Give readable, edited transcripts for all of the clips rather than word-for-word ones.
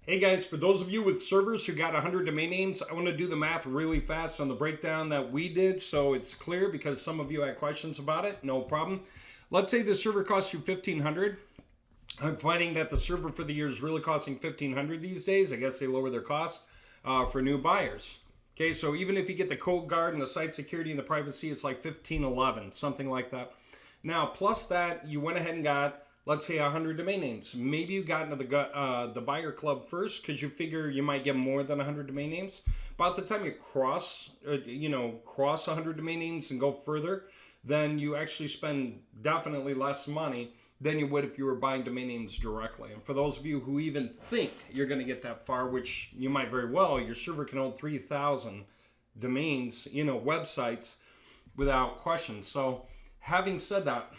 Hey guys, for those of you with servers who got 100 domain names, I want to do the math really fast on the breakdown that we did so it's clear because some of you had questions about it. No problem. Let's say the server costs you $1,500. I'm finding that the server for the year is really costing $1,500 these days. I guess they lower their cost for new buyers. Okay, so even if you get the code guard and the site security and the privacy, it's like $1,511, something like that. Now, plus that, you went ahead and got, let's say, 100 domain names. Maybe you got into the buyer club first because you figure you might get more than 100 domain names. By the time you cross 100 domain names and go further, then you actually spend definitely less money than you would if you were buying domain names directly. And for those of you who even think you're going to get that far, which you might very well, your server can hold 3,000 domains, websites without question. So having said that,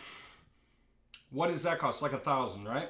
what does that cost? Like 1,000, right?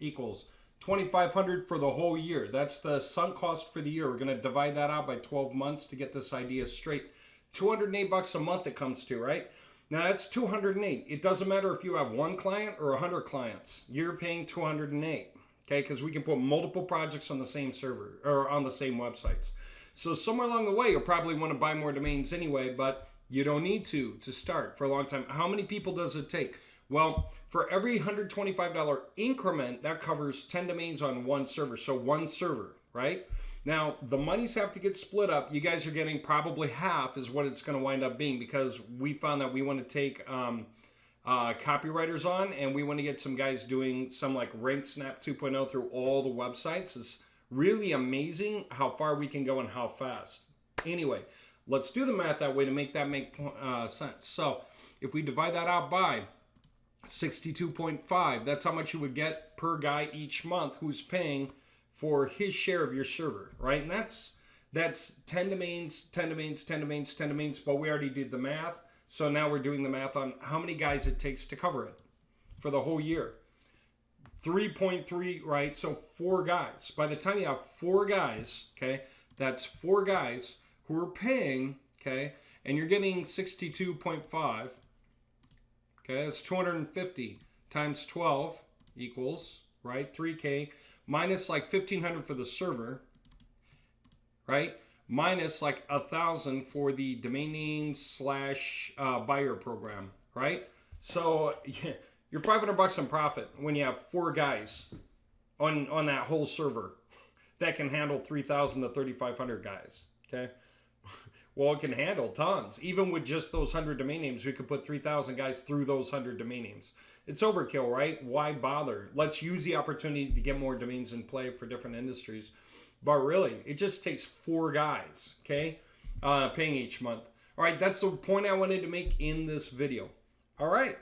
Equals 2,500 for the whole year. That's the sunk cost for the year. We're going to divide that out by 12 months to get this idea straight. $208 a month it comes to, right? Now that's 208. It doesn't matter if you have one client or 100 clients. You're paying 208, okay? Because we can put multiple projects on the same server or on the same websites. So somewhere along the way, you'll probably want to buy more domains anyway, but you don't need to start for a long time. How many people does it take? Well, for every $125 increment, that covers 10 domains on one server. So one server, right? Now, the monies have to get split up. You guys are getting probably half is what it's going to wind up being because we found that we want to take copywriters on and we want to get some guys doing some like Rank Snap 2.0 through all the websites. It's really amazing how far we can go and how fast. Anyway, let's do the math that way to make that make sense. So if we divide that out by 62.5, that's how much you would get per guy each month who's paying for his share of your server, right? And that's 10 domains, 10 domains, 10 domains, 10 domains, but we already did the math. So now we're doing the math on how many guys it takes to cover it for the whole year. 3.3, right? So 4 guys. By the time you have 4 guys, okay, that's 4 guys who are paying, okay, and you're getting 62.5. Okay, that's 250 times 12 equals, right, 3K minus like 1,500 for the server, right, minus like 1,000 for the domain name / buyer program, right? So yeah, you're $500 in profit when you have 4 guys on that whole server that can handle 3,000 to 3,500 guys, okay? Well, it can handle tons. Even with just those 100 domain names, we could put 3,000 guys through those 100 domain names. It's overkill, right? Why bother? Let's use the opportunity to get more domains in play for different industries. But really, it just takes 4 guys, okay, paying each month. All right, that's the point I wanted to make in this video. All right.